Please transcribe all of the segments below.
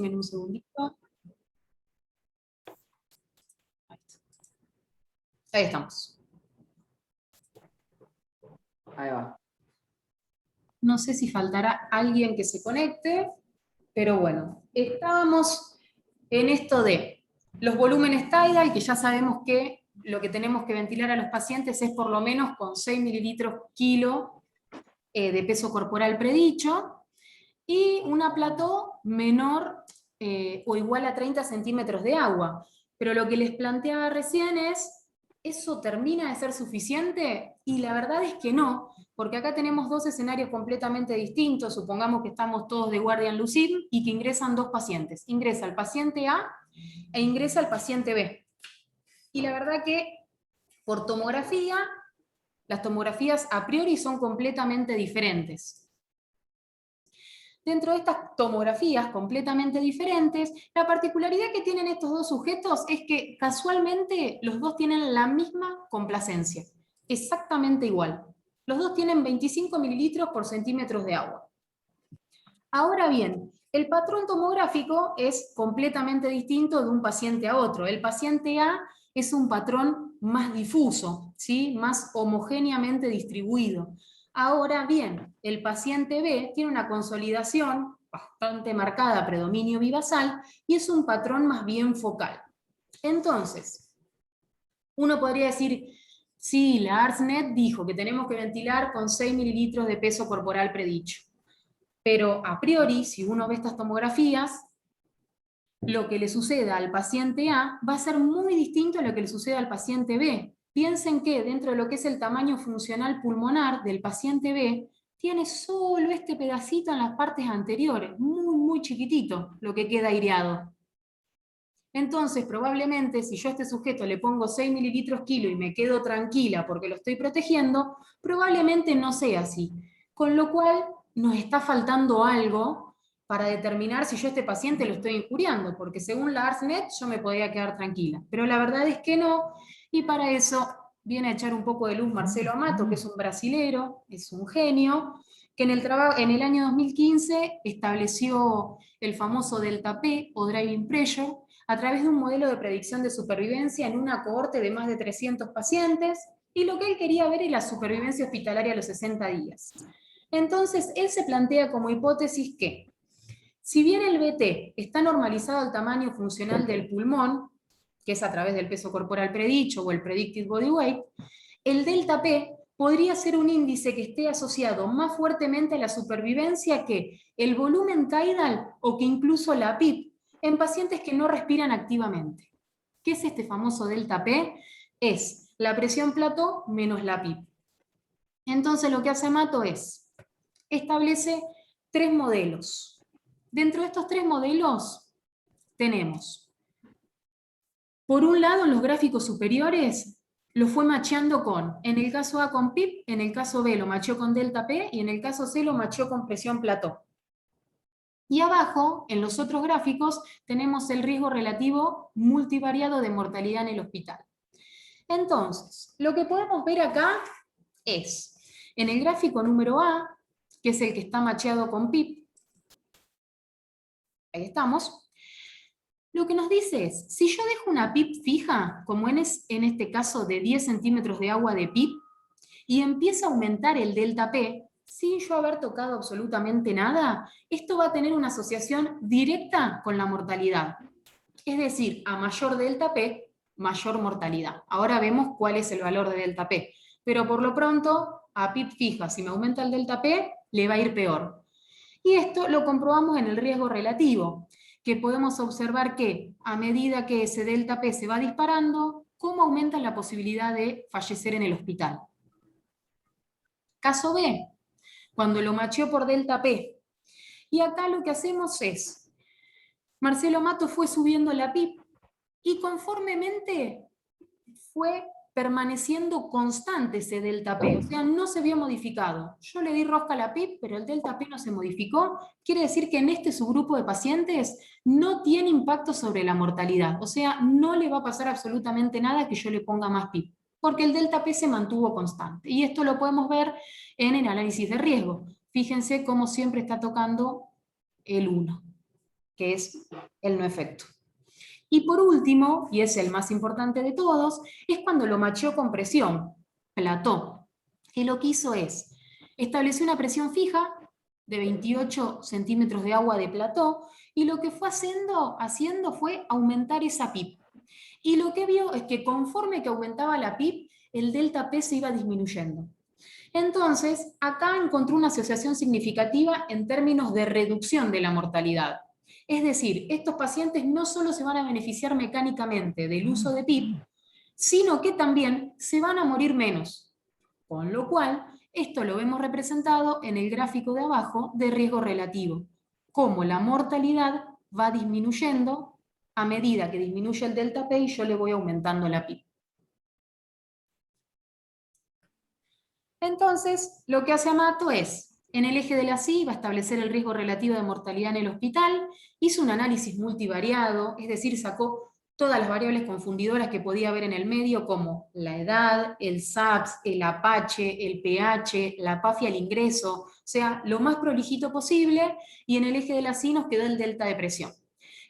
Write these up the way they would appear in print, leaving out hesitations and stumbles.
denme un segundito. Ahí estamos. Ahí va. No sé si faltará alguien que se conecte, pero bueno, estábamos en esto de los volúmenes tidal, que ya sabemos que lo que tenemos que ventilar a los pacientes es por lo menos con 6 mililitros kilo de peso corporal predicho, y una plató menor o igual a 30 centímetros de agua. Pero lo que les planteaba recién es, ¿eso termina de ser suficiente? Y la verdad es que no, porque acá tenemos dos escenarios completamente distintos. Supongamos que estamos todos de guardia en Lucid y que ingresan dos pacientes. Ingresa el paciente A e ingresa el paciente B. Y la verdad que por tomografía, las tomografías a priori son completamente diferentes. Dentro de estas tomografías completamente diferentes, la particularidad que tienen estos dos sujetos es que casualmente los dos tienen la misma complacencia, exactamente igual. Los dos tienen 25 mililitros por centímetros de agua. Ahora bien, el patrón tomográfico es completamente distinto de un paciente a otro. El paciente A es un patrón más difuso, ¿sí? Más homogéneamente distribuido. Ahora bien, el paciente B tiene una consolidación bastante marcada, predominio bivasal, y es un patrón más bien focal. Entonces, uno podría decir, sí, la ARSNet dijo que tenemos que ventilar con 6 mililitros de peso corporal predicho. Pero a priori, si uno ve estas tomografías, lo que le suceda al paciente A va a ser muy distinto a lo que le suceda al paciente B. Piensen que dentro de lo que es el tamaño funcional pulmonar del paciente B, tiene solo este pedacito en las partes anteriores, muy chiquitito, lo que queda aireado. Entonces, probablemente, si yo a este sujeto le pongo 6 mililitros kilo y me quedo tranquila porque lo estoy protegiendo, probablemente no sea así. Con lo cual, nos está faltando algo para determinar si yo a este paciente lo estoy injuriando, porque según la ARSNet yo me podría quedar tranquila. Pero la verdad es que no, y para eso viene a echar un poco de luz Marcelo Amato, que es un brasilero, es un genio, que en el año 2015 estableció el famoso delta P o driving pressure, a través de un modelo de predicción de supervivencia en una cohorte de más de 300 pacientes, y lo que él quería ver es la supervivencia hospitalaria a los 60 días. Entonces, él se plantea como hipótesis que, si bien el BT está normalizado al tamaño funcional del pulmón, que es a través del peso corporal predicho o el predicted body weight, el delta P podría ser un índice que esté asociado más fuertemente a la supervivencia que el volumen tidal o que incluso la PIP, en pacientes que no respiran activamente. ¿Qué es este famoso delta P? Es la presión plató menos la PIP. Entonces lo que hace Mato es, establece tres modelos. Dentro de estos tres modelos tenemos, por un lado, en los gráficos superiores, lo fue macheando con, en el caso A con PIP, en el caso B lo macheó con delta P, y en el caso C lo macheó con presión plató. Y abajo, en los otros gráficos, tenemos el riesgo relativo multivariado de mortalidad en el hospital. Entonces, lo que podemos ver acá es, en el gráfico número A, que es el que está macheado con PIP, ahí estamos, lo que nos dice es, si yo dejo una PIP fija, como en este caso de 10 centímetros de agua de PIP, y empieza a aumentar el delta P, sin yo haber tocado absolutamente nada, esto va a tener una asociación directa con la mortalidad. Es decir, a mayor delta P, mayor mortalidad. Ahora vemos cuál es el valor de delta P. Pero por lo pronto, a PIP fija, si me aumenta el delta P, le va a ir peor. Y esto lo comprobamos en el riesgo relativo, que podemos observar que a medida que ese delta P se va disparando, cómo aumenta la posibilidad de fallecer en el hospital. Caso B, cuando lo macheó por delta P. Y acá lo que hacemos es, Marcelo Mato fue subiendo la PIP y conformemente fue permaneciendo constante ese delta P, o sea, no se vio modificado. Yo le di rosca a la PIP, pero el delta P no se modificó. Quiere decir que en este subgrupo de pacientes no tiene impacto sobre la mortalidad, o sea, no le va a pasar absolutamente nada que yo le ponga más PIP, porque el delta P se mantuvo constante. Y esto lo podemos ver en el análisis de riesgo. Fíjense cómo siempre está tocando el 1, que es el no efecto. Y por último, y es el más importante de todos, es cuando lo macheó con presión, Plató, que lo que hizo es, estableció una presión fija de 28 centímetros de agua de Plató, y lo que fue haciendo fue aumentar esa PIB. Y lo que vio es que conforme que aumentaba la PIB, el delta P se iba disminuyendo. Entonces, acá encontró una asociación significativa en términos de reducción de la mortalidad. Es decir, estos pacientes no solo se van a beneficiar mecánicamente del uso de PIP, sino que también se van a morir menos. Con lo cual, esto lo vemos representado en el gráfico de abajo de riesgo relativo, cómo la mortalidad va disminuyendo a medida que disminuye el delta P y yo le voy aumentando la PIP. Entonces, lo que hace Amato es, en el eje de la CI va a establecer el riesgo relativo de mortalidad en el hospital, hizo un análisis multivariado, es decir, sacó todas las variables confundidoras que podía haber en el medio, como la edad, el SAPS, el Apache, el pH, la PAFI al ingreso, o sea, lo más prolijito posible, y en el eje de la CI nos quedó el delta de presión.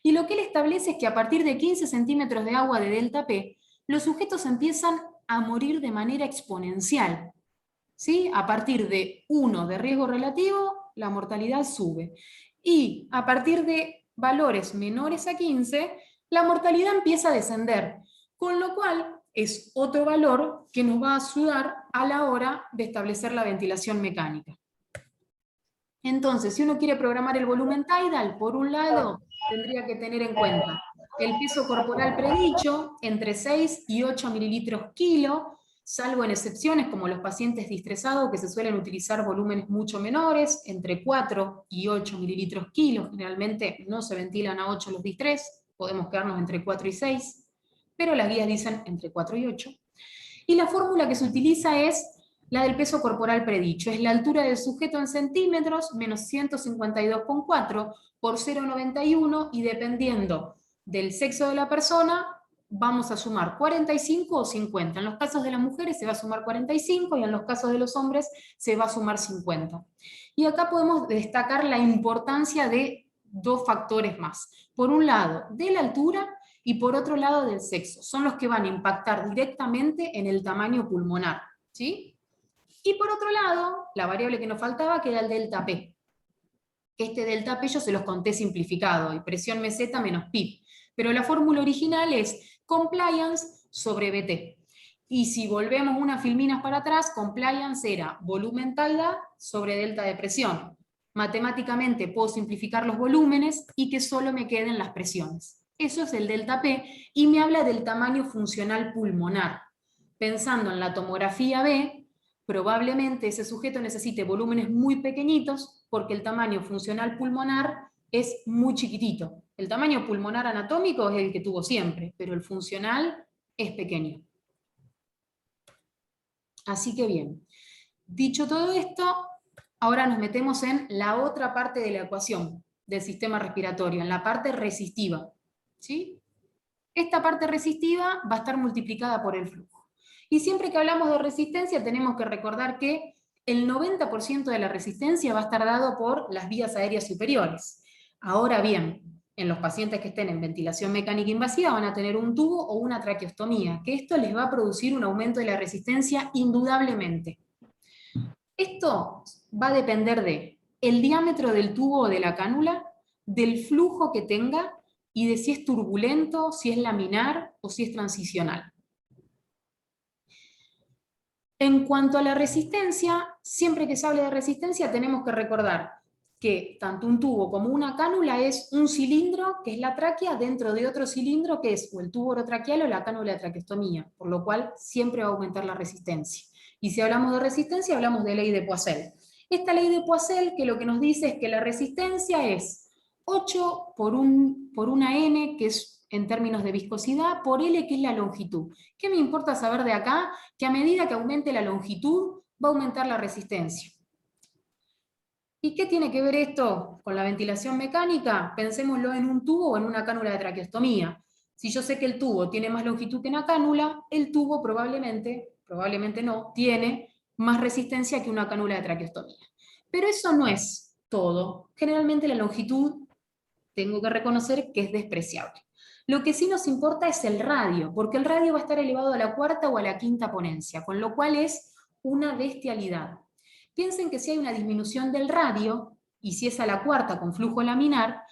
Y lo que él establece es que a partir de 15 centímetros de agua de delta P, los sujetos empiezan a morir de manera exponencial. ¿Sí? A partir de 1 de riesgo relativo, la mortalidad sube. Y a partir de valores menores a 15, la mortalidad empieza a descender. Con lo cual, es otro valor que nos va a ayudar a la hora de establecer la ventilación mecánica. Entonces, si uno quiere programar el volumen tidal, por un lado, tendría que tener en cuenta el peso corporal predicho, entre 6 y 8 mililitros kilo, salvo en excepciones como los pacientes distresados que se suelen utilizar volúmenes mucho menores, entre 4 y 8 mililitros kilo, generalmente no se ventilan a 8 los distres, podemos quedarnos entre 4 y 6, pero las guías dicen entre 4 y 8. Y la fórmula que se utiliza es la del peso corporal predicho, es la altura del sujeto en centímetros menos 152,4 por 0,91 y dependiendo del sexo de la persona, vamos a sumar 45 o 50. En los casos de las mujeres se va a sumar 45 y en los casos de los hombres se va a sumar 50. Y acá podemos destacar la importancia de dos factores más. Por un lado, de la altura y por otro lado del sexo. Son los que van a impactar directamente en el tamaño pulmonar. ¿Sí? Y por otro lado, la variable que nos faltaba, que era el delta P. Este delta P yo se los conté simplificado, y presión meseta menos PIB. Pero la fórmula original es compliance sobre BT. Y si volvemos unas filminas para atrás, compliance era volumen tidal sobre delta de presión. Matemáticamente puedo simplificar los volúmenes y que solo me queden las presiones. Eso es el delta P, y me habla del tamaño funcional pulmonar. Pensando en la tomografía B, probablemente ese sujeto necesite volúmenes muy pequeñitos porque el tamaño funcional pulmonar es muy chiquitito. El tamaño pulmonar anatómico es el que tuvo siempre, pero el funcional es pequeño. Así que bien, dicho todo esto, ahora nos metemos en la otra parte de la ecuación del sistema respiratorio, en la parte resistiva. ¿Sí? Esta parte resistiva va a estar multiplicada por el flujo. Y siempre que hablamos de resistencia tenemos que recordar que el 90% de la resistencia va a estar dado por las vías aéreas superiores. Ahora bien, en los pacientes que estén en ventilación mecánica invasiva van a tener un tubo o una traqueostomía, que esto les va a producir un aumento de la resistencia indudablemente. Esto va a depender de el diámetro del tubo o de la cánula, del flujo que tenga y de si es turbulento, si es laminar o si es transicional. En cuanto a la resistencia, siempre que se hable de resistencia tenemos que recordar que tanto un tubo como una cánula es un cilindro, que es la tráquea, dentro de otro cilindro que es o el tubo orotraqueal o la cánula de traqueostomía, por lo cual siempre va a aumentar la resistencia. Y si hablamos de resistencia, hablamos de ley de Poiseuille. Esta ley de Poiseuille que lo que nos dice es que la resistencia es 8 por una n, que es en términos de viscosidad, por L, que es la longitud. ¿Qué me importa saber de acá? Que a medida que aumente la longitud, va a aumentar la resistencia. ¿Y qué tiene que ver esto con la ventilación mecánica? Pensémoslo en un tubo o en una cánula de traqueostomía. Si yo sé que el tubo tiene más longitud que una cánula, el tubo probablemente no, tiene más resistencia que una cánula de traqueostomía. Pero eso no es todo. Generalmente la longitud tengo que reconocer que es despreciable. Lo que sí nos importa es el radio, porque el radio va a estar elevado a la cuarta o a la quinta potencia, con lo cual es una bestialidad. Piensen que si hay una disminución del radio, y si es a la cuarta con flujo laminar,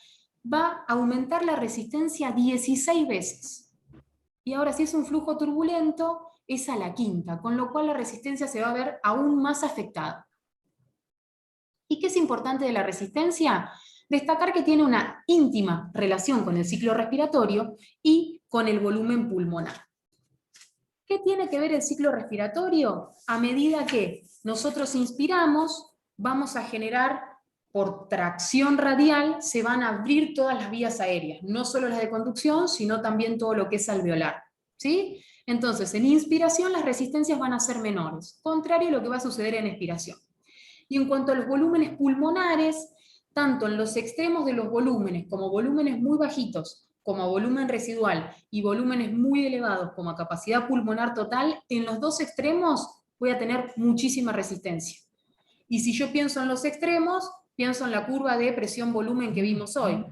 va a aumentar la resistencia 16 veces. Y ahora si es un flujo turbulento, es a la quinta, con lo cual la resistencia se va a ver aún más afectada. ¿Y qué es importante de la resistencia? Destacar que tiene una íntima relación con el ciclo respiratorio y con el volumen pulmonar. ¿Qué tiene que ver el ciclo respiratorio? A medida que nosotros inspiramos, vamos a generar, por tracción radial, se van a abrir todas las vías aéreas, no solo las de conducción, sino también todo lo que es alveolar. ¿Sí? Entonces, en inspiración las resistencias van a ser menores, contrario a lo que va a suceder en expiración. Y en cuanto a los volúmenes pulmonares, tanto en los extremos de los volúmenes, como volúmenes muy bajitos, como a volumen residual, y volúmenes muy elevados, como a capacidad pulmonar total, en los dos extremos voy a tener muchísima resistencia. Y si yo pienso en los extremos, pienso en la curva de presión-volumen que vimos hoy.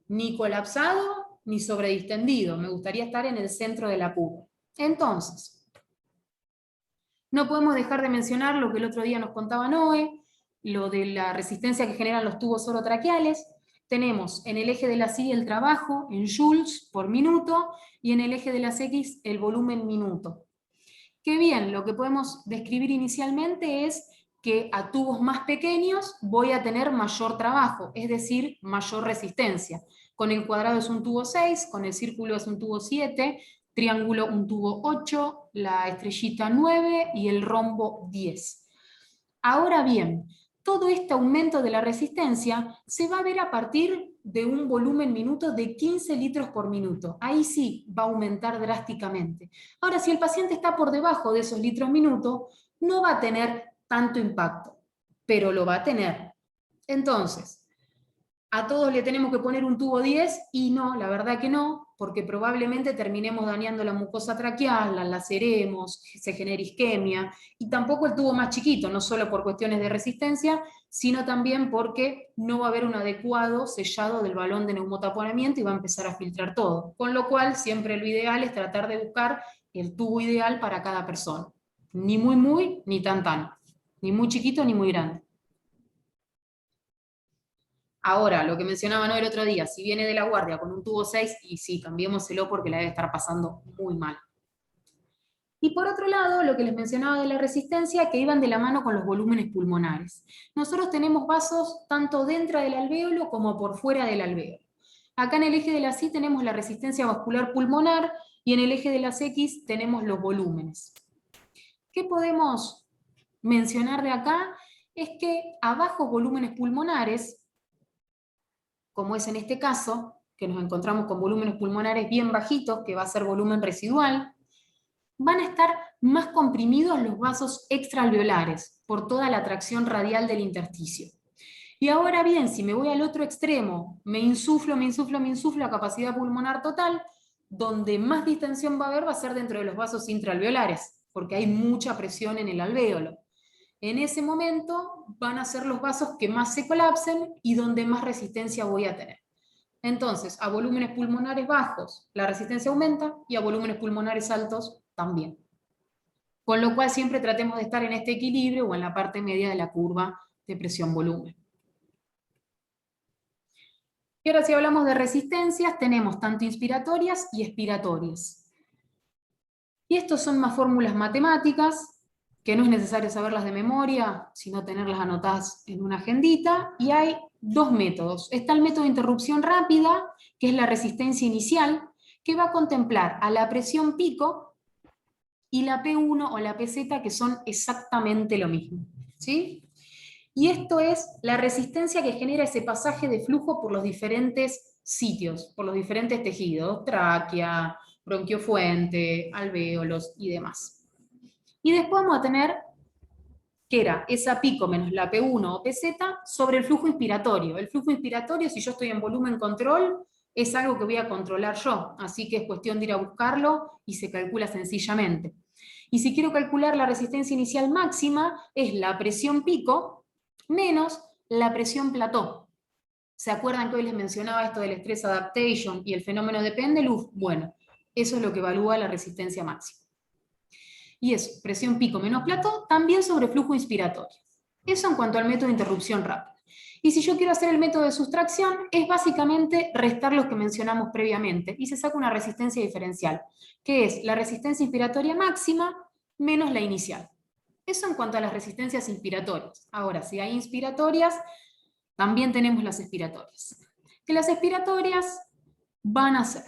Ni colapsado, ni sobredistendido. Me gustaría estar en el centro de la curva. Entonces, no podemos dejar de mencionar lo que el otro día nos contaba Noé, lo de la resistencia que generan los tubos orotraqueales. Tenemos en el eje de las Y el trabajo en joules por minuto y en el eje de las X el volumen minuto. Qué bien, lo que podemos describir inicialmente es que a tubos más pequeños voy a tener mayor trabajo, es decir, mayor resistencia. Con el cuadrado es un tubo 6, con el círculo es un tubo 7, triángulo un tubo 8, la estrellita 9 y el rombo 10. Ahora bien, todo este aumento de la resistencia se va a ver a partir de un volumen minuto de 15 litros por minuto. Ahí sí va a aumentar drásticamente. Ahora, si el paciente está por debajo de esos litros minuto, no va a tener tanto impacto, pero lo va a tener. Entonces, ¿a todos le tenemos que poner un tubo 10? Y no, la verdad que no, porque probablemente terminemos dañando la mucosa traqueal, la laceremos, se genere isquemia, y tampoco el tubo más chiquito, no solo por cuestiones de resistencia, sino también porque no va a haber un adecuado sellado del balón de neumotaponamiento y va a empezar a filtrar todo. Con lo cual, siempre lo ideal es tratar de buscar el tubo ideal para cada persona. Ni muy, ni tan. Ni muy chiquito, ni muy grande. Ahora, lo que mencionaba Noel el otro día, si viene de la guardia con un tubo 6, y sí, cambiémoselo porque la debe estar pasando muy mal. Y por otro lado, lo que les mencionaba de la resistencia, que iban de la mano con los volúmenes pulmonares. Nosotros tenemos vasos tanto dentro del alvéolo como por fuera del alvéolo. Acá en el eje de las Y tenemos la resistencia vascular pulmonar y en el eje de las X tenemos los volúmenes. ¿Qué podemos mencionar de acá? Es que a bajos volúmenes pulmonares, como es en este caso, que nos encontramos con volúmenes pulmonares bien bajitos, que va a ser volumen residual, van a estar más comprimidos los vasos extraalveolares por toda la tracción radial del intersticio. Y ahora bien, si me voy al otro extremo, me insuflo a capacidad pulmonar total, donde más distensión va a haber va a ser dentro de los vasos intraalveolares, porque hay mucha presión en el alvéolo. En ese momento van a ser los vasos que más se colapsen y donde más resistencia voy a tener. Entonces, a volúmenes pulmonares bajos la resistencia aumenta y a volúmenes pulmonares altos también. Con lo cual siempre tratemos de estar en este equilibrio o en la parte media de la curva de presión-volumen. Y ahora si hablamos de resistencias, tenemos tanto inspiratorias y expiratorias. Y estos son más fórmulas matemáticas, que no es necesario saberlas de memoria, sino tenerlas anotadas en una agendita, y hay dos métodos. Está el método de interrupción rápida, que es la resistencia inicial, que va a contemplar a la presión pico y la P1 o la PZ, que son exactamente lo mismo. ¿Sí? Y esto es la resistencia que genera ese pasaje de flujo por los diferentes sitios, por los diferentes tejidos, tráquea, bronquiofuente, alvéolos y demás. Y después vamos a tener que era esa pico menos la P1 o PZ sobre el flujo inspiratorio. El flujo inspiratorio, si yo estoy en volumen control, es algo que voy a controlar yo, así que es cuestión de ir a buscarlo y se calcula sencillamente. Y si quiero calcular la resistencia inicial máxima, es la presión pico menos la presión plató. ¿Se acuerdan que hoy les mencionaba esto del stress adaptation y el fenómeno de Pendeluf? Bueno, eso es lo que evalúa la resistencia máxima. Y eso, presión pico menos plató, también sobre flujo inspiratorio. Eso en cuanto al método de interrupción rápida. Y si yo quiero hacer el método de sustracción, es básicamente restar los que mencionamos previamente, y se saca una resistencia diferencial, que es la resistencia inspiratoria máxima menos la inicial. Eso en cuanto a las resistencias inspiratorias. Ahora, si hay inspiratorias, también tenemos las expiratorias. Que las expiratorias van a ser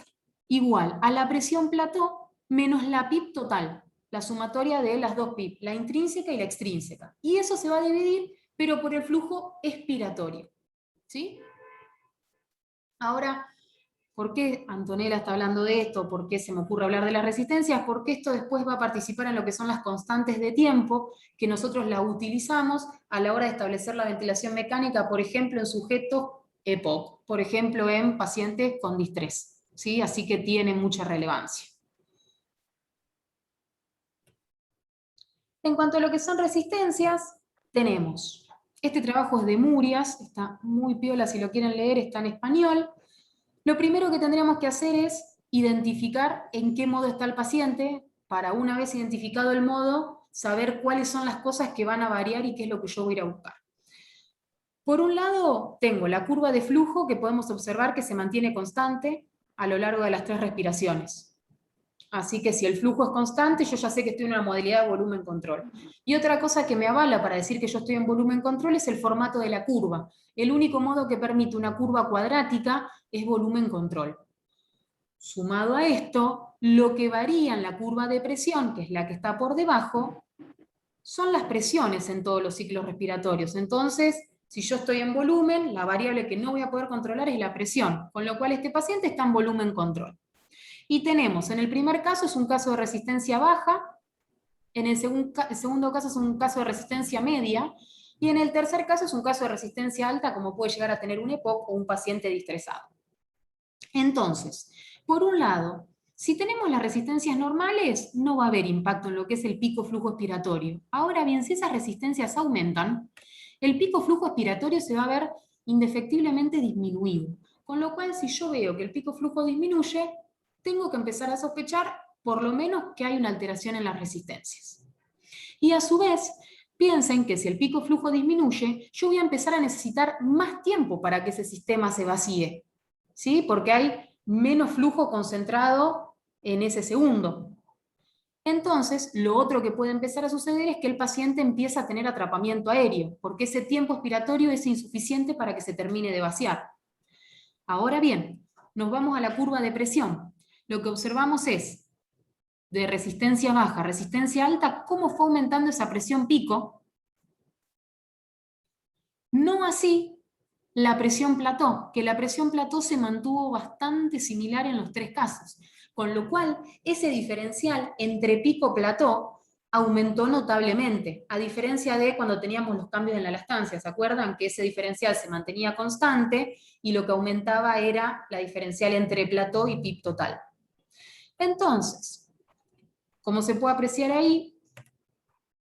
igual a la presión plató menos la PIP total, la sumatoria de las dos PIP, la intrínseca y la extrínseca. Y eso se va a dividir, pero por el flujo expiratorio. ¿Sí? Ahora, ¿por qué Antonella está hablando de esto? ¿Por qué se me ocurre hablar de las resistencias? Porque esto después va a participar en lo que son las constantes de tiempo, que nosotros la utilizamos a la hora de establecer la ventilación mecánica, por ejemplo, en sujetos EPOC, por ejemplo, en pacientes con distrés. ¿Sí? Así que tiene mucha relevancia. En cuanto a lo que son resistencias, tenemos, este trabajo es de Murias, está muy piola, si lo quieren leer está en español. Lo primero que tendríamos que hacer es identificar en qué modo está el paciente, para una vez identificado el modo, saber cuáles son las cosas que van a variar y qué es lo que yo voy a ir a buscar. Por un lado, tengo la curva de flujo que podemos observar que se mantiene constante a lo largo de las 3 respiraciones. Así que si el flujo es constante, yo ya sé que estoy en una modalidad de volumen control. Y otra cosa que me avala para decir que yo estoy en volumen control es el formato de la curva. El único modo que permite una curva cuadrática es volumen control. Sumado a esto, lo que varía en la curva de presión, que es la que está por debajo, son las presiones en todos los ciclos respiratorios. Entonces, si yo estoy en volumen, la variable que no voy a poder controlar es la presión, con lo cual este paciente está en volumen control. Y tenemos, en el primer caso es un caso de resistencia baja, en el segundo caso es un caso de resistencia media, y en el tercer caso es un caso de resistencia alta, como puede llegar a tener un EPOC o un paciente distresado. Entonces, por un lado, si tenemos las resistencias normales, no va a haber impacto en lo que es el pico flujo expiratorio. Ahora bien, si esas resistencias aumentan, el pico flujo expiratorio se va a ver indefectiblemente disminuido. Con lo cual, si yo veo que el pico flujo disminuye, tengo que empezar a sospechar por lo menos que hay una alteración en las resistencias. Y a su vez, piensen que si el pico flujo disminuye, yo voy a empezar a necesitar más tiempo para que ese sistema se vacíe, ¿sí? Porque hay menos flujo concentrado en ese segundo. Entonces, lo otro que puede empezar a suceder es que el paciente empieza a tener atrapamiento aéreo, porque ese tiempo expiratorio es insuficiente para que se termine de vaciar. Ahora bien, nos vamos a la curva de presión. Lo que observamos es, de resistencia baja a resistencia alta, cómo fue aumentando esa presión pico. No así la presión plató, que la presión plató se mantuvo bastante similar en los 3 casos, con lo cual ese diferencial entre pico-plató aumentó notablemente, a diferencia de cuando teníamos los cambios en la lactancia. ¿Se acuerdan que ese diferencial se mantenía constante y lo que aumentaba era la diferencial entre plató y PIP total? Entonces, como se puede apreciar ahí,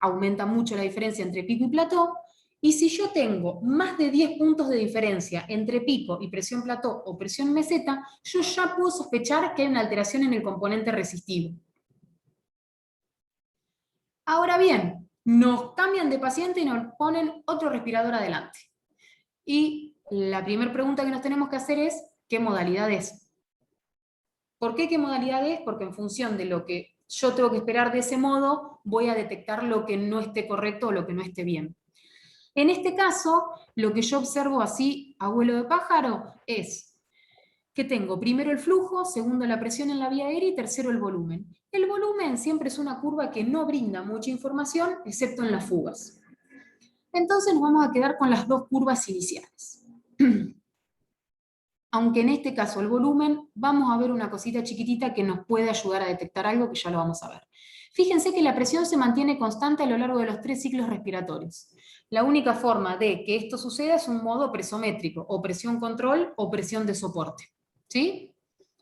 aumenta mucho la diferencia entre pico y plató, y si yo tengo más de 10 puntos de diferencia entre pico y presión plató o presión meseta, yo ya puedo sospechar que hay una alteración en el componente resistivo. Ahora bien, nos cambian de paciente y nos ponen otro respirador adelante. Y la primera pregunta que nos tenemos que hacer es, ¿qué modalidad es? ¿Por qué qué modalidad es? Porque en función de lo que yo tengo que esperar de ese modo, voy a detectar lo que no esté correcto o lo que no esté bien. En este caso, lo que yo observo así, a vuelo de pájaro, es que tengo primero el flujo, segundo la presión en la vía aérea y tercero el volumen. El volumen siempre es una curva que no brinda mucha información, excepto en las fugas. Entonces nos vamos a quedar con las dos curvas iniciales. Aunque en este caso el volumen, vamos a ver una cosita chiquitita que nos puede ayudar a detectar algo que ya lo vamos a ver. Fíjense que la presión se mantiene constante a lo largo de los 3 ciclos respiratorios. La única forma de que esto suceda es un modo presométrico, o presión control o presión de soporte. ¿Sí?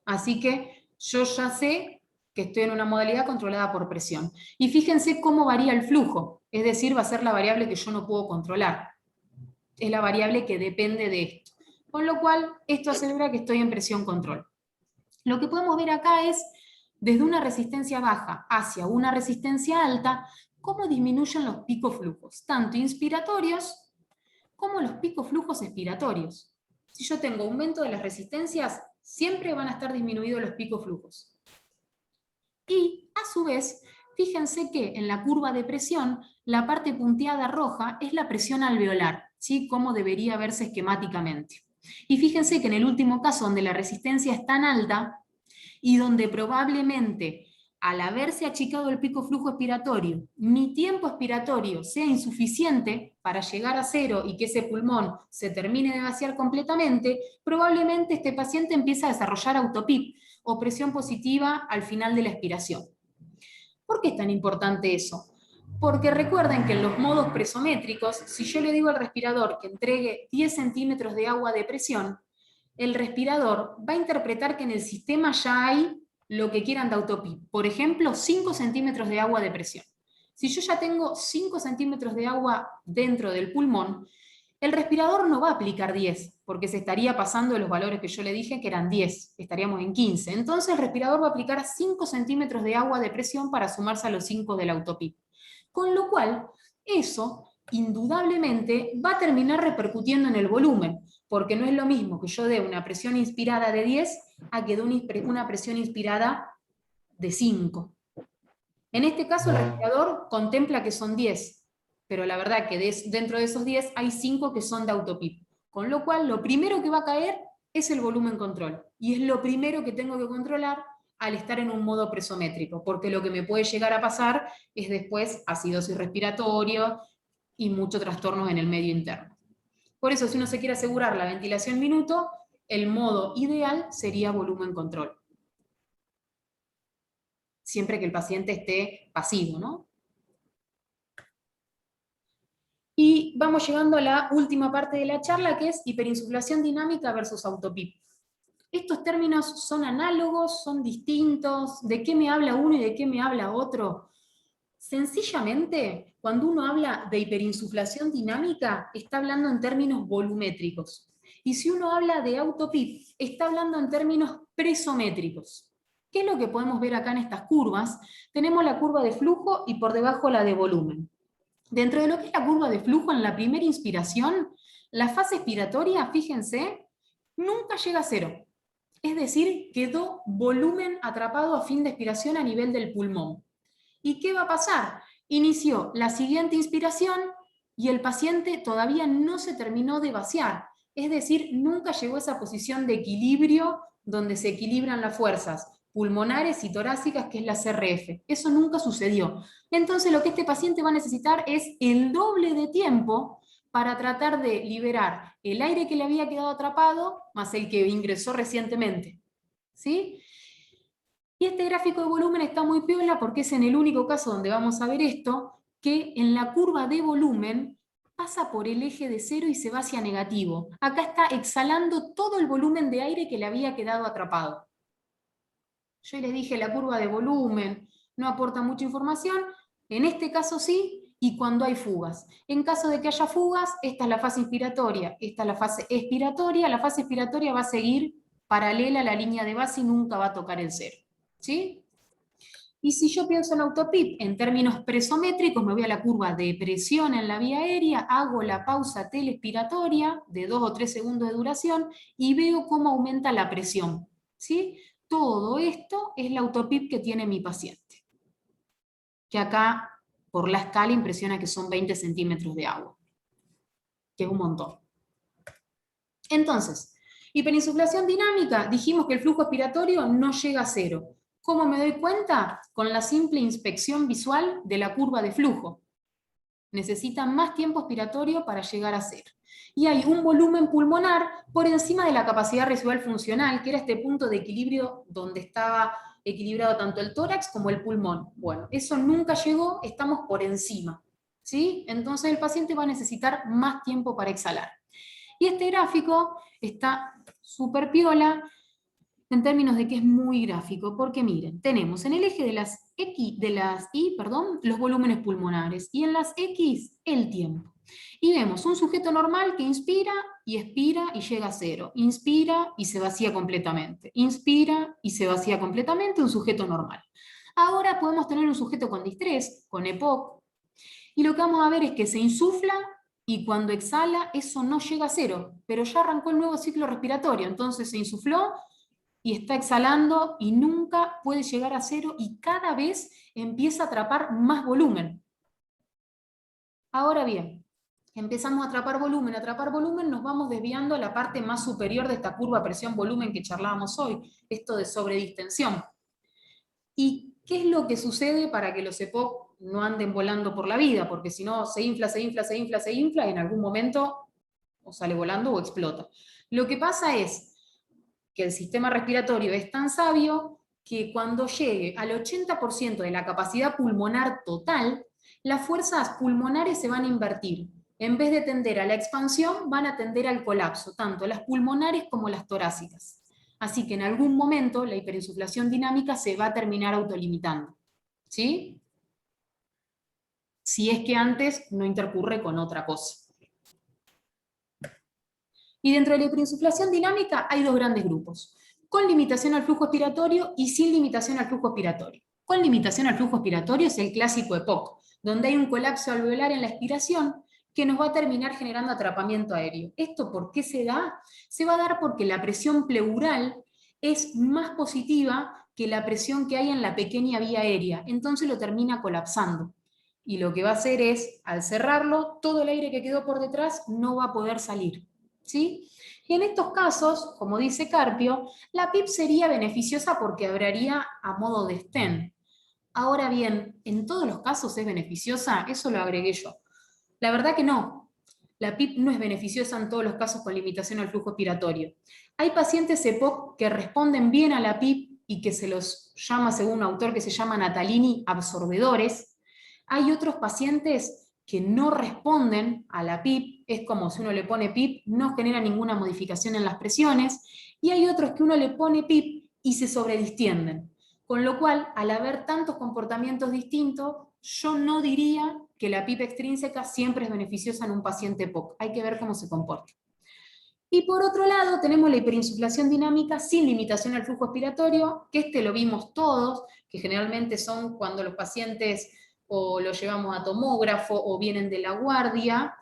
Así que yo ya sé que estoy en una modalidad controlada por presión. Y fíjense cómo varía el flujo, es decir, va a ser la variable que yo no puedo controlar. Es la variable que depende de esto. Con lo cual, esto asegura que estoy en presión control. Lo que podemos ver acá es, desde una resistencia baja hacia una resistencia alta, cómo disminuyen los picoflujos, tanto inspiratorios como los picoflujos expiratorios. Si yo tengo aumento de las resistencias, siempre van a estar disminuidos los picoflujos. Y, a su vez, fíjense que en la curva de presión, la parte punteada roja es la presión alveolar, ¿sí? Como debería verse esquemáticamente. Y fíjense que en el último caso, donde la resistencia es tan alta, y donde probablemente, al haberse achicado el pico flujo expiratorio, mi tiempo expiratorio sea insuficiente para llegar a cero y que ese pulmón se termine de vaciar completamente, probablemente este paciente empiece a desarrollar autopip o presión positiva al final de la expiración. ¿Por qué es tan importante eso? Porque recuerden que en los modos presométricos, si yo le digo al respirador que entregue 10 centímetros de agua de presión, el respirador va a interpretar que en el sistema ya hay lo que quieran de autopip. Por ejemplo, 5 centímetros de agua de presión. Si yo ya tengo 5 centímetros de agua dentro del pulmón, el respirador no va a aplicar 10, porque se estaría pasando de los valores que yo le dije que eran 10, estaríamos en 15. Entonces el respirador va a aplicar 5 centímetros de agua de presión para sumarse a los 5 del autopip. Con lo cual, eso indudablemente va a terminar repercutiendo en el volumen, porque no es lo mismo que yo dé una presión inspirada de 10 a que dé una presión inspirada de 5. En este caso el respirador contempla que son 10, pero la verdad que dentro de esos 10 hay 5 que son de autopip. Con lo cual lo primero que va a caer es el volumen control, y es lo primero que tengo que controlar al estar en un modo presométrico, porque lo que me puede llegar a pasar es después acidosis respiratoria y muchos trastornos en el medio interno. Por eso, si uno se quiere asegurar la ventilación minuto, el modo ideal sería volumen control. Siempre que el paciente esté pasivo, ¿no? Y vamos llegando a la última parte de la charla, que es hiperinsuflación dinámica versus autopip. ¿Estos términos son análogos, son distintos? ¿De qué me habla uno y de qué me habla otro? Sencillamente, cuando uno habla de hiperinsuflación dinámica, está hablando en términos volumétricos. Y si uno habla de autopip, está hablando en términos presométricos. ¿Qué es lo que podemos ver acá en estas curvas? Tenemos la curva de flujo y por debajo la de volumen. Dentro de lo que es la curva de flujo, en la primera inspiración, la fase expiratoria, fíjense, nunca llega a cero. Es decir, quedó volumen atrapado a fin de expiración a nivel del pulmón. ¿Y qué va a pasar? Inició la siguiente inspiración y el paciente todavía no se terminó de vaciar. Es decir, nunca llegó a esa posición de equilibrio donde se equilibran las fuerzas pulmonares y torácicas, que es la CRF. Eso nunca sucedió. Entonces lo que este paciente va a necesitar es el doble de tiempo para tratar de liberar el aire que le había quedado atrapado más el que ingresó recientemente. ¿Sí? Y este gráfico de volumen está muy piola porque es en el único caso donde vamos a ver esto, que en la curva de volumen pasa por el eje de cero y se va hacia negativo. Acá está exhalando todo el volumen de aire que le había quedado atrapado. Yo les dije, la curva de volumen no aporta mucha información, en este caso sí, y cuando hay fugas. En caso de que haya fugas, esta es la fase inspiratoria, esta es la fase expiratoria va a seguir paralela a la línea de base y nunca va a tocar el cero. ¿Sí? Y si yo pienso en autopip en términos presométricos, me voy a la curva de presión en la vía aérea, hago la pausa telespiratoria de 2 o 3 segundos de duración y veo cómo aumenta la presión. ¿Sí? Todo esto es la autopip que tiene mi paciente, que acá por la escala impresiona que son 20 centímetros de agua, que es un montón. Entonces, hiperinsuflación dinámica, dijimos que el flujo expiratorio no llega a cero. ¿Cómo me doy cuenta? Con la simple inspección visual de la curva de flujo. Necesita más tiempo expiratorio para llegar a cero. Y hay un volumen pulmonar por encima de la capacidad residual funcional, que era este punto de equilibrio donde estaba equilibrado tanto el tórax como el pulmón. Bueno, eso nunca llegó, estamos por encima. ¿Sí? Entonces el paciente va a necesitar más tiempo para exhalar. Y este gráfico está súper piola en términos de que es muy gráfico, porque miren, tenemos en el eje de las Y, los volúmenes pulmonares, y en las X, el tiempo. Y vemos un sujeto normal que inspira y expira y llega a cero. Inspira y se vacía completamente. Inspira y se vacía completamente, un sujeto normal. Ahora podemos tener un sujeto con distrés, con EPOC, y lo que vamos a ver es que se insufla y cuando exhala eso no llega a cero, pero ya arrancó el nuevo ciclo respiratorio, entonces se insufló y está exhalando y nunca puede llegar a cero y cada vez empieza a atrapar más volumen. Ahora bien, empezamos a atrapar volumen, nos vamos desviando a la parte más superior de esta curva presión-volumen que charlábamos hoy, esto de sobredistensión. ¿Y qué es lo que sucede para que los EPOC no anden volando por la vida? Porque si no, se infla, y en algún momento o sale volando o explota. Lo que pasa es que el sistema respiratorio es tan sabio que cuando llegue al 80% de la capacidad pulmonar total, las fuerzas pulmonares se van a invertir. En vez de tender a la expansión, van a tender al colapso, tanto las pulmonares como las torácicas. Así que en algún momento la hiperinsuflación dinámica se va a terminar autolimitando. ¿Sí? Si es que antes no intercurre con otra cosa. Y dentro de la hiperinsuflación dinámica hay dos grandes grupos, con limitación al flujo expiratorio y sin limitación al flujo expiratorio. Con limitación al flujo expiratorio es el clásico EPOC, donde hay un colapso alveolar en la expiración que nos va a terminar generando atrapamiento aéreo. ¿Esto por qué se da? Se va a dar porque la presión pleural es más positiva que la presión que hay en la pequeña vía aérea, entonces lo termina colapsando. Y lo que va a hacer es, al cerrarlo, todo el aire que quedó por detrás no va a poder salir. ¿Sí? Y en estos casos, como dice Carpio, la PIP sería beneficiosa porque abriría a modo de stent. Ahora bien, ¿en todos los casos es beneficiosa? Eso lo agregué yo. La verdad que no. La PIP no es beneficiosa en todos los casos con limitación al flujo expiratorio. Hay pacientes EPOC que responden bien a la PIP y que se los llama, según un autor que se llama Natalini, absorbedores. Hay otros pacientes que no responden a la PIP, es como si uno le pone PIP, no genera ninguna modificación en las presiones, y hay otros que uno le pone PIP y se sobredistienden. Con lo cual, al haber tantos comportamientos distintos, yo no diría que la PIP extrínseca siempre es beneficiosa en un paciente EPOC. Hay que ver cómo se comporta. Y por otro lado, tenemos la hiperinsuflación dinámica sin limitación al flujo expiratorio, que lo vimos todos, que generalmente son cuando los pacientes o los llevamos a tomógrafo o vienen de la guardia,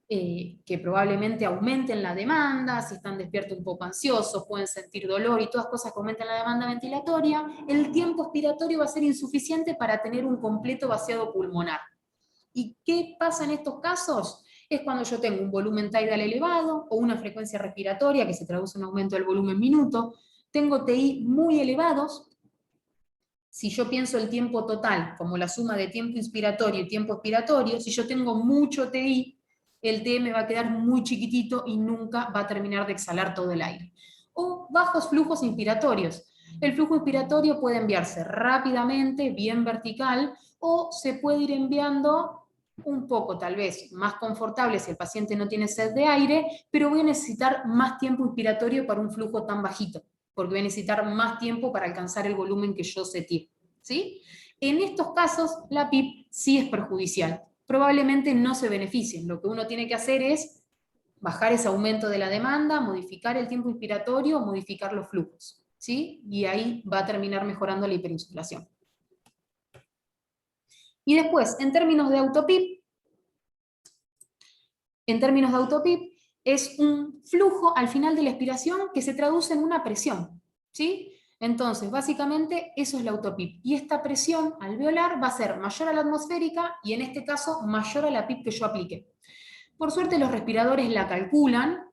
que probablemente aumenten la demanda, si están despiertos un poco ansiosos, pueden sentir dolor y todas cosas que aumentan la demanda ventilatoria, el tiempo expiratorio va a ser insuficiente para tener un completo vaciado pulmonar. ¿Y qué pasa en estos casos? Es cuando yo tengo un volumen tidal elevado o una frecuencia respiratoria que se traduce en aumento del volumen minuto, tengo TI muy elevados. Si yo pienso el tiempo total como la suma de tiempo inspiratorio y tiempo expiratorio, si yo tengo mucho TI, el TM va a quedar muy chiquitito y nunca va a terminar de exhalar todo el aire. O bajos flujos inspiratorios. El flujo inspiratorio puede enviarse rápidamente, bien vertical, o se puede ir enviando un poco, tal vez, más confortable si el paciente no tiene sed de aire, pero voy a necesitar más tiempo inspiratorio para un flujo tan bajito, porque voy a necesitar más tiempo para alcanzar el volumen que yo seté. ¿Sí? En estos casos, la PIP sí es perjudicial. Probablemente no se beneficien. Lo que uno tiene que hacer es bajar ese aumento de la demanda, modificar el tiempo inspiratorio, modificar los flujos. ¿Sí? Y ahí va a terminar mejorando la hiperinsuflación. Y después, en términos de autopip, es un flujo al final de la expiración que se traduce en una presión, ¿sí? Entonces, básicamente, eso es la autopip. Y esta presión alveolar va a ser mayor a la atmosférica y en este caso mayor a la PIP que yo apliqué. Por suerte los respiradores la calculan,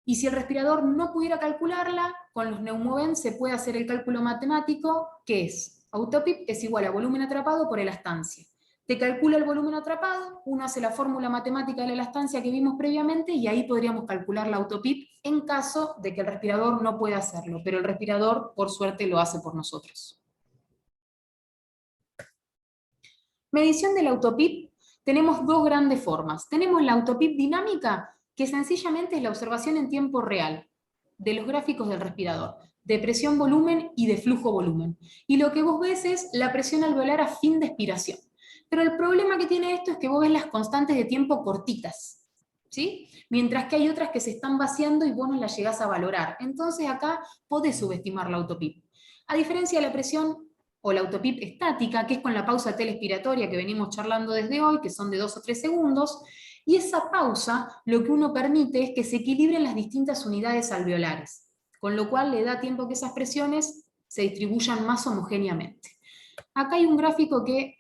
y si el respirador no pudiera calcularla, con los Neumovent se puede hacer el cálculo matemático, que es autopip es igual a volumen atrapado por elastancia. Te calcula el volumen atrapado, uno hace la fórmula matemática de la elastancia que vimos previamente y ahí podríamos calcular la autopip en caso de que el respirador no pueda hacerlo, pero el respirador, por suerte, lo hace por nosotros. Medición del autopip, tenemos dos grandes formas. Tenemos la autopip dinámica, que sencillamente es la observación en tiempo real de los gráficos del respirador, de presión-volumen y de flujo-volumen. Y lo que vos ves es la presión alveolar a fin de expiración. Pero el problema que tiene esto es que vos ves las constantes de tiempo cortitas, ¿sí? Mientras que hay otras que se están vaciando y vos no las llegás a valorar. Entonces acá podés subestimar la autopip. A diferencia de la presión o la autopip estática, que es con la pausa telespiratoria que venimos charlando desde hoy, que son de 2 o 3 segundos, y esa pausa lo que uno permite es que se equilibren las distintas unidades alveolares, con lo cual le da tiempo que esas presiones se distribuyan más homogéneamente. Acá hay un gráfico que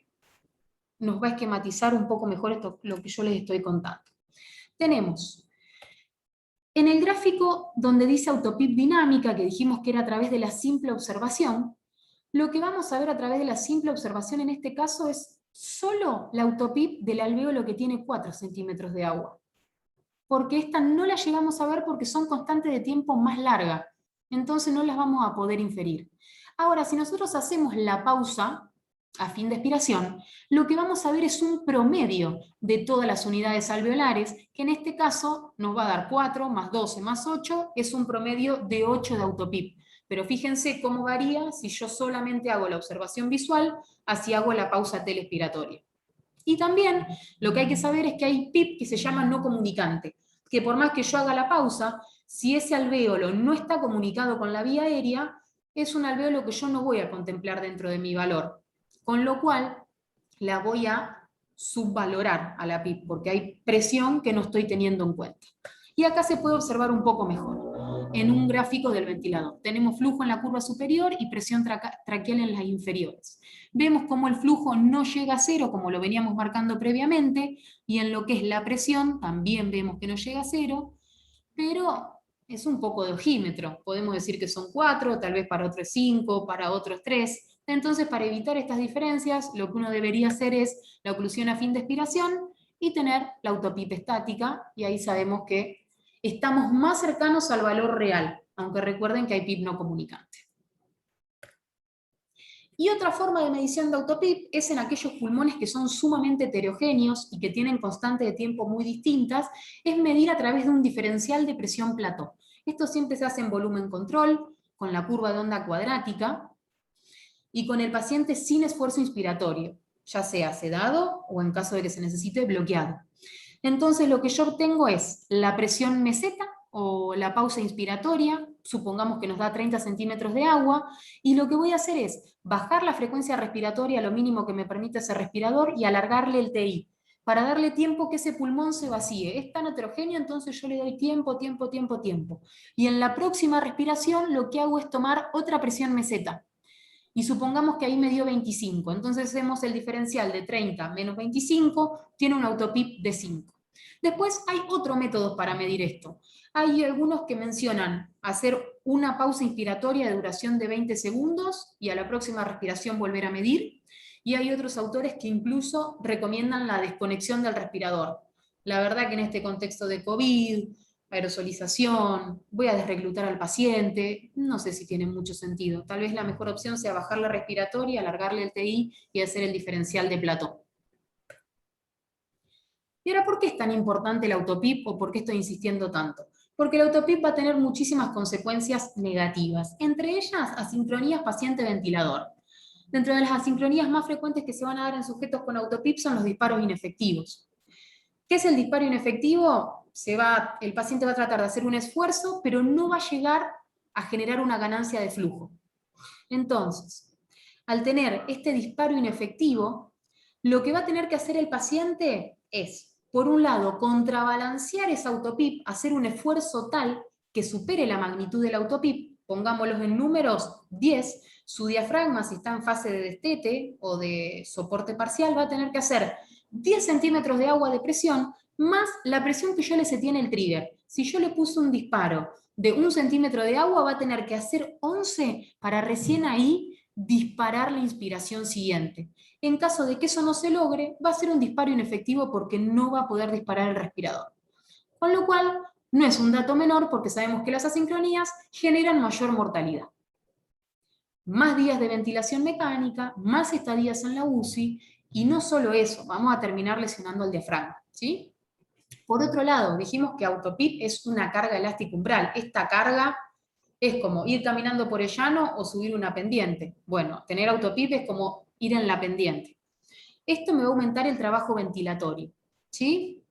nos va a esquematizar un poco mejor esto, lo que yo les estoy contando. Tenemos en el gráfico donde dice autopip dinámica, que dijimos que era a través de la simple observación, lo que vamos a ver a través de la simple observación en este caso es solo la autopip del alvéolo que tiene 4 centímetros de agua. Porque esta no la llegamos a ver porque son constantes de tiempo más largas, entonces no las vamos a poder inferir. Ahora, si nosotros hacemos la pausa a fin de expiración, lo que vamos a ver es un promedio de todas las unidades alveolares, que en este caso nos va a dar 4 más 12 más 8, es un promedio de 8 de autopip. Pero fíjense cómo varía si yo solamente hago la observación visual, así hago la pausa telespiratoria. Y también lo que hay que saber es que hay PIP que se llama no comunicante, que por más que yo haga la pausa, si ese alvéolo no está comunicado con la vía aérea, es un alvéolo que yo no voy a contemplar dentro de mi valor. Con lo cual, la voy a subvalorar a la PIP, porque hay presión que no estoy teniendo en cuenta. Y acá se puede observar un poco mejor, en un gráfico del ventilador. Tenemos flujo en la curva superior y presión traqueal en las inferiores. Vemos cómo el flujo no llega a cero, como lo veníamos marcando previamente, y en lo que es la presión también vemos que no llega a cero, pero es un poco de ojímetro. Podemos decir que son 4, tal vez para otros es 5, para otros 3. Entonces, para evitar estas diferencias, lo que uno debería hacer es la oclusión a fin de expiración y tener la autopip estática, y ahí sabemos que estamos más cercanos al valor real, aunque recuerden que hay PIP no comunicante. Y otra forma de medición de autopip es en aquellos pulmones que son sumamente heterogéneos y que tienen constantes de tiempo muy distintas, es medir a través de un diferencial de presión plató. Esto siempre se hace en volumen control, con la curva de onda cuadrática, y con el paciente sin esfuerzo inspiratorio, ya sea sedado o en caso de que se necesite bloqueado. Entonces lo que yo obtengo es la presión meseta o la pausa inspiratoria, supongamos que nos da 30 centímetros de agua, y lo que voy a hacer es bajar la frecuencia respiratoria a lo mínimo que me permite ese respirador y alargarle el TI, para darle tiempo que ese pulmón se vacíe. Es tan heterogéneo, entonces yo le doy tiempo. Y en la próxima respiración lo que hago es tomar otra presión meseta. Y supongamos que ahí me dio 25, entonces hacemos el diferencial de 30 menos 25, tiene un autopip de 5. Después hay otros métodos para medir esto. Hay algunos que mencionan hacer una pausa inspiratoria de duración de 20 segundos y a la próxima respiración volver a medir. Y hay otros autores que incluso recomiendan la desconexión del respirador. La verdad que en este contexto de COVID, aerosolización, voy a desreclutar al paciente, no sé si tiene mucho sentido. Tal vez la mejor opción sea bajar la respiratoria, alargarle el TI y hacer el diferencial de plató. ¿Y ahora por qué es tan importante el autopip o por qué estoy insistiendo tanto? Porque el autopip va a tener muchísimas consecuencias negativas, entre ellas asincronías paciente-ventilador. Dentro de las asincronías más frecuentes que se van a dar en sujetos con autopip son los disparos inefectivos. ¿Qué es el disparo inefectivo? El paciente va a tratar de hacer un esfuerzo, pero no va a llegar a generar una ganancia de flujo. Entonces, al tener este disparo inefectivo, lo que va a tener que hacer el paciente es, por un lado, contrabalancear esa autopip, hacer un esfuerzo tal que supere la magnitud del autopip, pongámoslos en números 10, su diafragma, si está en fase de destete o de soporte parcial, va a tener que hacer 10 centímetros de agua de presión, más la presión que yo le seté en el trigger. Si yo le puse un disparo de 1 centímetro de agua, va a tener que hacer 11 para recién ahí disparar la inspiración siguiente. En caso de que eso no se logre, va a ser un disparo inefectivo porque no va a poder disparar el respirador. Con lo cual, no es un dato menor porque sabemos que las asincronías generan mayor mortalidad. Más días de ventilación mecánica, más estadías en la UCI, y no solo eso, vamos a terminar lesionando el diafragma, ¿sí? Por otro lado, dijimos que autopip es una carga elástica umbral. Esta carga es como ir caminando por el llano o subir una pendiente. Bueno, tener autopip es como ir en la pendiente. Esto me va a aumentar el trabajo ventilatorio, ¿sí?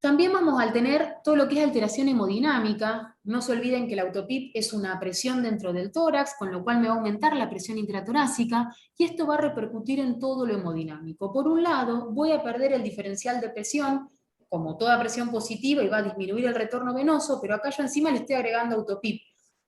También vamos a tener todo lo que es alteración hemodinámica. No se olviden que el autopip es una presión dentro del tórax, con lo cual me va a aumentar la presión intratorácica, y esto va a repercutir en todo lo hemodinámico. Por un lado, voy a perder el diferencial de presión, como toda presión positiva, y va a disminuir el retorno venoso, pero acá yo encima le estoy agregando autopip,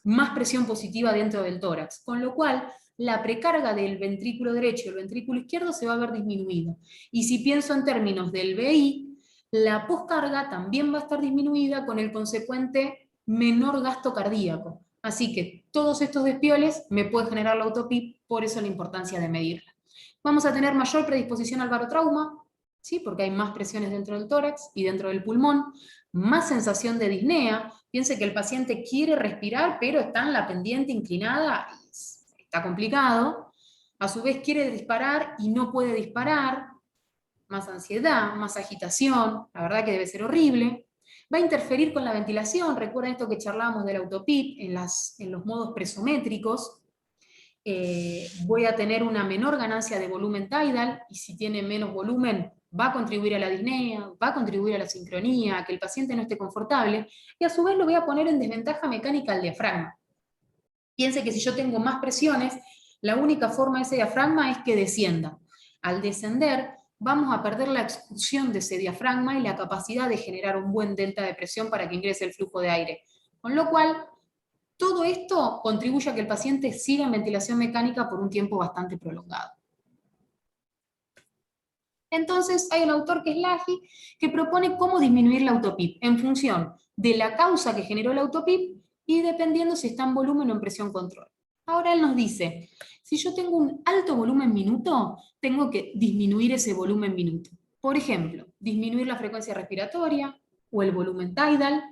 más presión positiva dentro del tórax, con lo cual la precarga del ventrículo derecho y el ventrículo izquierdo se va a ver disminuido. Y si pienso en términos del VI, la poscarga también va a estar disminuida con el consecuente menor gasto cardíaco. Así que todos estos despioles me puede generar la autopip, por eso la importancia de medirla. Vamos a tener mayor predisposición al barotrauma, ¿sí? Porque hay más presiones dentro del tórax y dentro del pulmón, más sensación de disnea. Piense que el paciente quiere respirar, pero está en la pendiente inclinada y está complicado. A su vez quiere disparar y no puede disparar, más ansiedad, más agitación, la verdad que debe ser horrible. Va a interferir con la ventilación, recuerden esto que charlábamos del autopip en los modos presométricos. Voy a tener una menor ganancia de volumen tidal, y si tiene menos volumen va a contribuir a la disnea, va a contribuir a la sincronía, a que el paciente no esté confortable, y a su vez lo voy a poner en desventaja mecánica al diafragma. Piense que si yo tengo más presiones, la única forma de ese diafragma es que descienda. Al descender, vamos a perder la expulsión de ese diafragma y la capacidad de generar un buen delta de presión para que ingrese el flujo de aire. Con lo cual, todo esto contribuye a que el paciente siga en ventilación mecánica por un tiempo bastante prolongado. Entonces, hay un autor que es Lahy, que propone cómo disminuir la autopip en función de la causa que generó la autopip y dependiendo si está en volumen o en presión control. Ahora él nos dice, si yo tengo un alto volumen minuto, tengo que disminuir ese volumen minuto. Por ejemplo, disminuir la frecuencia respiratoria o el volumen tidal,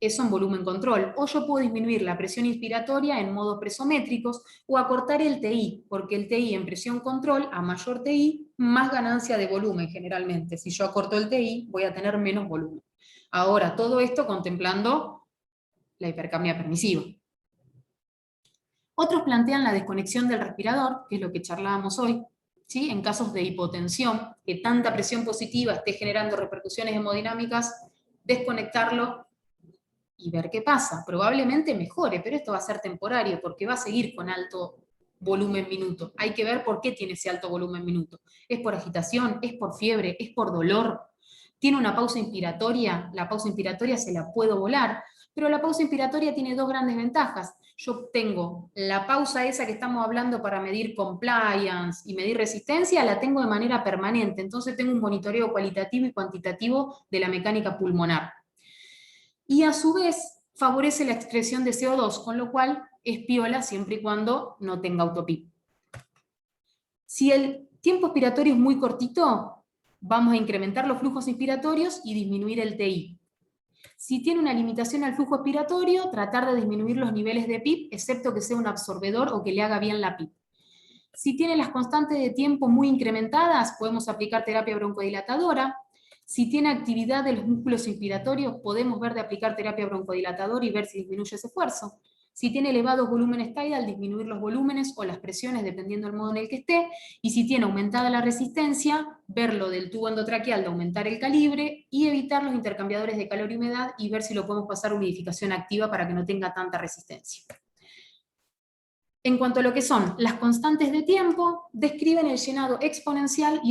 eso en volumen control. O yo puedo disminuir la presión inspiratoria en modos presométricos o acortar el TI, porque el TI en presión control, a mayor TI, más ganancia de volumen generalmente. Si yo acorto el TI, voy a tener menos volumen. Ahora, todo esto contemplando la hipercapnia permisiva. Otros plantean la desconexión del respirador, que es lo que charlábamos hoy, ¿sí? En casos de hipotensión, que tanta presión positiva esté generando repercusiones hemodinámicas, desconectarlo y ver qué pasa. Probablemente mejore, pero esto va a ser temporario, porque va a seguir con alto volumen minuto. Hay que ver por qué tiene ese alto volumen minuto. ¿Es por agitación? ¿Es por fiebre? ¿Es por dolor? ¿Tiene una pausa inspiratoria? La pausa inspiratoria se la puedo volar, pero la pausa inspiratoria tiene dos grandes ventajas. Yo tengo la pausa esa que estamos hablando para medir compliance y medir resistencia, la tengo de manera permanente, entonces tengo un monitoreo cualitativo y cuantitativo de la mecánica pulmonar. Y a su vez favorece la excreción de CO2, con lo cual es piola siempre y cuando no tenga autopip. Si el tiempo expiratorio es muy cortito, vamos a incrementar los flujos inspiratorios y disminuir el TI. Si tiene una limitación al flujo expiratorio, tratar de disminuir los niveles de PIP, excepto que sea un absorbedor o que le haga bien la PIP. Si tiene las constantes de tiempo muy incrementadas, podemos aplicar terapia broncodilatadora. Si tiene actividad de los músculos inspiratorios, podemos ver de aplicar terapia broncodilatadora y ver si disminuye ese esfuerzo. Si tiene elevados volúmenes tidal, disminuir los volúmenes o las presiones dependiendo del modo en el que esté. Y si tiene aumentada la resistencia, verlo del tubo endotraqueal de aumentar el calibre y evitar los intercambiadores de calor y humedad y ver si lo podemos pasar a humidificación activa para que no tenga tanta resistencia. En cuanto a lo que son las constantes de tiempo, describen el llenado exponencial y